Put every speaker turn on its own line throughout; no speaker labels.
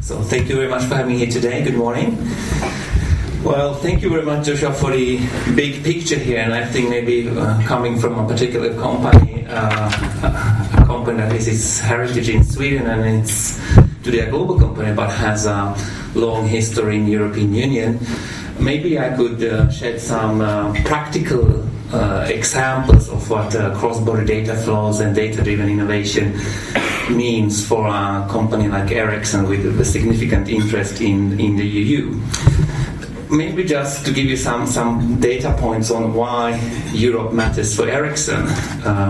So thank you very much for having me here today. Good morning. Well, thank you very much, Joshua, for the big picture here. And I think maybe coming from a particular company, a company that has its heritage in Sweden and it's today a global company but has a long history in the European Union, maybe I could shed some practical examples of what cross-border data flows and data-driven innovation means for a company like Ericsson with a significant interest in the EU. Maybe just to give you some data points on why Europe matters for Ericsson.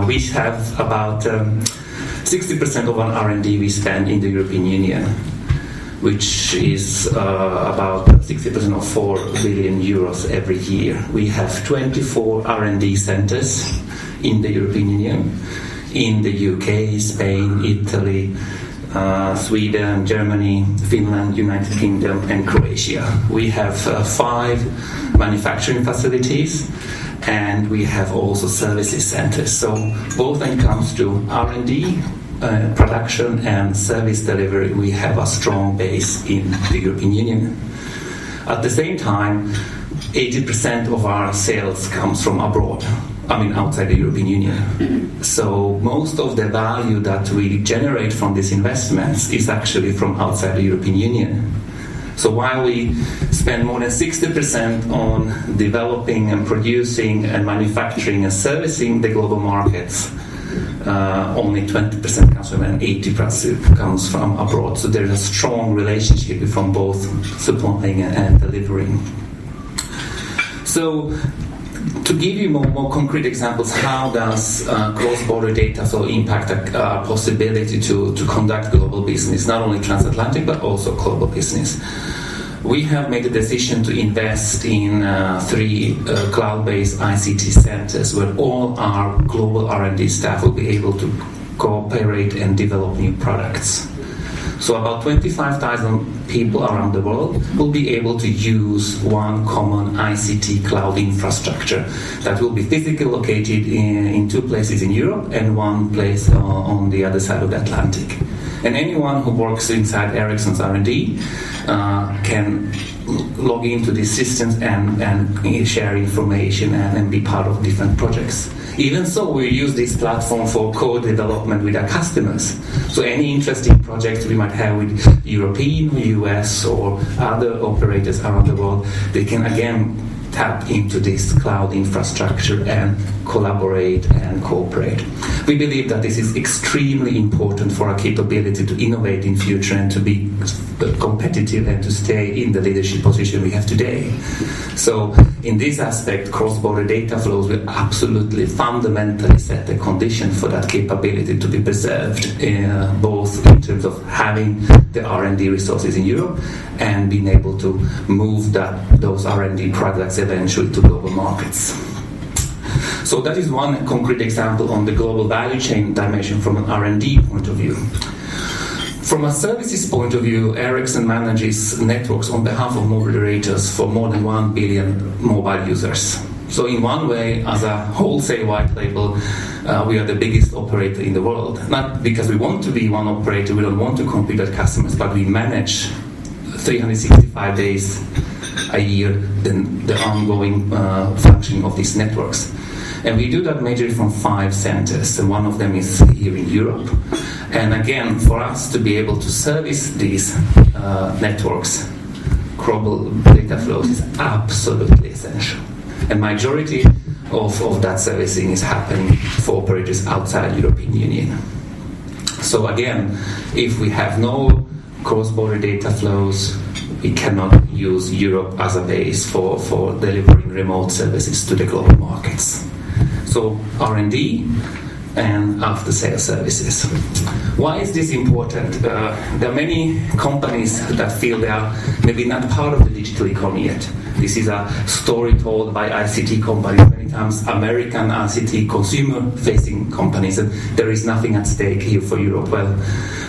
We have about 60% of our R&D we spend in the European Union, which is about 60% of 4 billion euros every year. We have 24 R&D centers in the European Union, in the UK, Spain, Italy, Sweden, Germany, Finland, United Kingdom, and Croatia. We have 5 manufacturing facilities, and we have also services centers. So both when it comes to R&D, production and service delivery, we have a strong base in the European Union. At the same time, 80% of our sales comes from abroad, outside the European Union. So most of the value that we generate from these investments is actually from outside the European Union. So while we spend more than 60% on developing and producing and manufacturing and servicing the global markets, only 20% comes from and 80% comes from abroad. So there's a strong relationship from both supplying and delivering. So to give you more concrete examples, how does cross-border data flow impact a possibility to conduct global business, not only transatlantic but also global business? We have made a decision to invest in 3 cloud-based ICT centers where all our global R&D staff will be able to cooperate and develop new products. So about 25,000 people around the world will be able to use one common ICT cloud infrastructure that will be physically located in 2 places in Europe and 1 place on the other side of the Atlantic. And anyone who works inside Ericsson's R&D can log into these systems and share information and be part of different projects. Even so, we use this platform for co-development with our customers. So any interesting projects we might have with European, US, or other operators around the world, they can again tap into this cloud infrastructure and collaborate and cooperate. We believe that this is extremely important for our capability to innovate in future and to be competitive and to stay in the leadership position we have today. So in this aspect, cross-border data flows will absolutely fundamentally set the condition for that capability to be preserved, both in terms of having the R&D resources in Europe and being able to move those R&D products eventually to global markets. So that is one concrete example on the global value chain dimension from an R&D point of view. From a services point of view, Ericsson manages networks on behalf of mobile operators for more than 1 billion mobile users. So in one way, as a wholesale white label, we are the biggest operator in the world. Not because we want to be one operator, we don't want to compete with customers, but we manage 365 days a year the ongoing functioning of these networks. And we do that majorly from 5 centers, and one of them is here in Europe. And again, for us to be able to service these networks, global data flows is absolutely essential. And majority of that servicing is happening for operators outside the European Union. So again, if we have no cross-border data flows, we cannot use Europe as a base for delivering remote services to the global markets. So R&D and after-sales services. Why is this important? There are many companies that feel they are maybe not part of the digital economy yet. This is a story told by ICT companies, many times American ICT consumer-facing companies, and there is nothing at stake here for Europe. Well,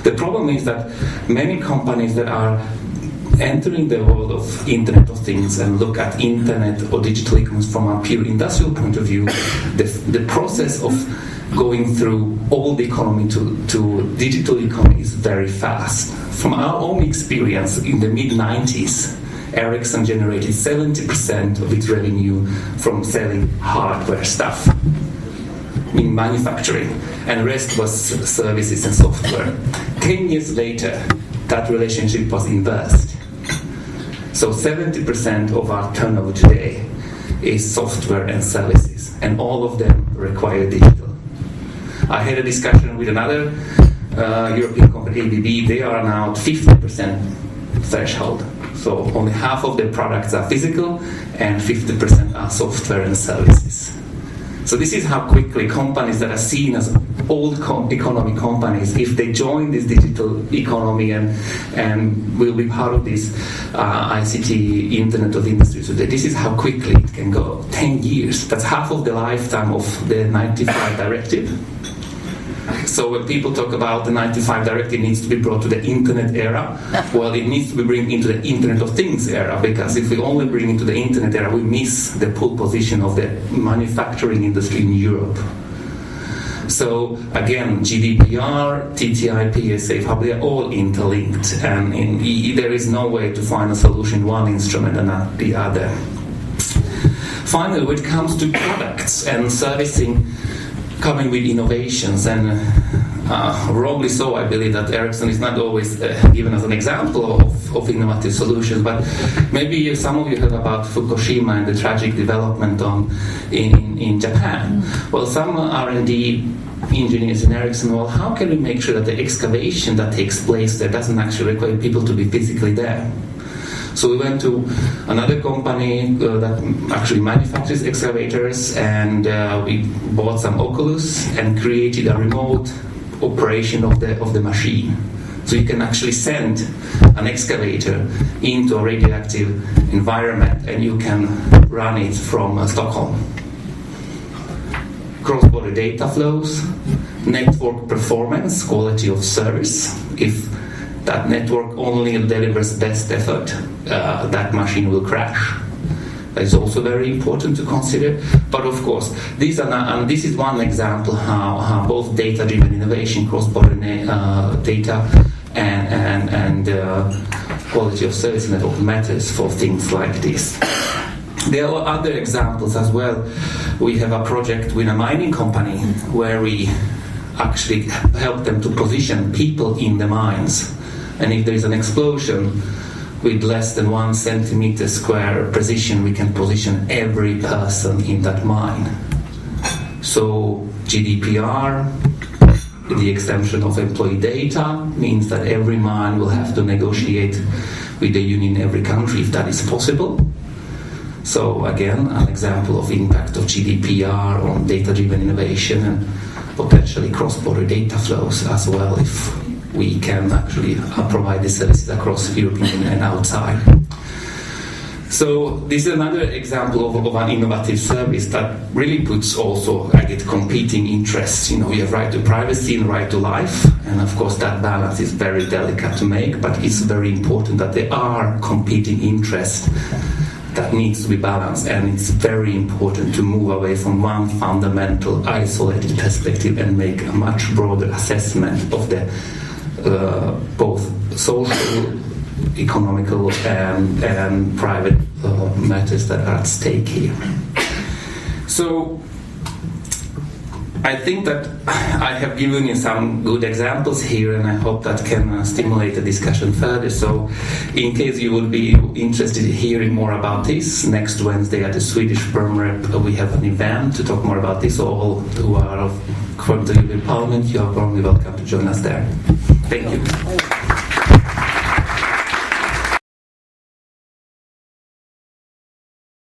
the problem is that many companies that are entering the world of Internet of Things and look at Internet or digital economy from a pure industrial point of view, the process of going through old economy to digital economy is very fast. From our own experience in the mid-90s, Ericsson generated 70% of its revenue from selling hardware stuff, in manufacturing, and the rest was services and software. 10 years later, that relationship was inversed. So 70% of our turnover today is software and services, and all of them require digital. I had a discussion with another European company, ABB. They are now at 50% threshold. So only half of their products are physical and 50% are software and services. So this is how quickly companies that are seen as old economy companies, if they join this digital economy and will be part of this ICT Internet of Industries today, this is how quickly it can go. 10 years. That's half of the lifetime of the 95 directive. So when people talk about the 95 directive needs to be brought to the internet era, well, it needs to be brought into the Internet of Things era, because if we only bring it to the internet era, we miss the pole position of the manufacturing industry in Europe. So again, GDPR, TTIP, PSA, they are all interlinked, and there is no way to find a solution in one instrument and not the other. Finally, when it comes to products and servicing, coming with innovations, and wrongly so, I believe that Ericsson is not always given as an example of innovative solutions, but maybe some of you heard about Fukushima and the tragic development in Japan. Well, some R&D engineers in Ericsson, well, how can we make sure that the excavation that takes place there doesn't actually require people to be physically there? So we went to another company that actually manufactures excavators, and we bought some Oculus and created a remote operation of the machine. So you can actually send an excavator into a radioactive environment, and you can run it from Stockholm. Cross-border data flows, network performance, quality of service. If that network only delivers best effort, that machine will crash. That is also very important to consider. But of course, these are not, and this is one example how both data-driven innovation, cross-border data, and quality of service network matters for things like this. There are other examples as well. We have a project with a mining company where we actually help them to position people in the mines. And if there is an explosion, with less than 1 centimeter square precision, we can position every person in that mine. So GDPR, the extension of employee data, means that every mine will have to negotiate with the union in every country if that is possible. So again, an example of impact of GDPR on data-driven innovation and potentially cross-border data flows as well, if we can actually provide the services across the European Union and outside. So this is another example of an innovative service that really puts also, I get, competing interests. You know, you have right to privacy and right to life, and of course that balance is very delicate to make, but it's very important that there are competing interests that needs to be balanced, and it's very important to move away from one fundamental isolated perspective and make a much broader assessment of the both social, economical, and private matters that are at stake here. So I think that I have given you some good examples here, and I hope that can stimulate the discussion further. So in case you would be interested in hearing more about this, next Wednesday at the Swedish Permrep we have an event to talk more about this. All who are from the European Parliament, you are warmly welcome to join us there. Thank you.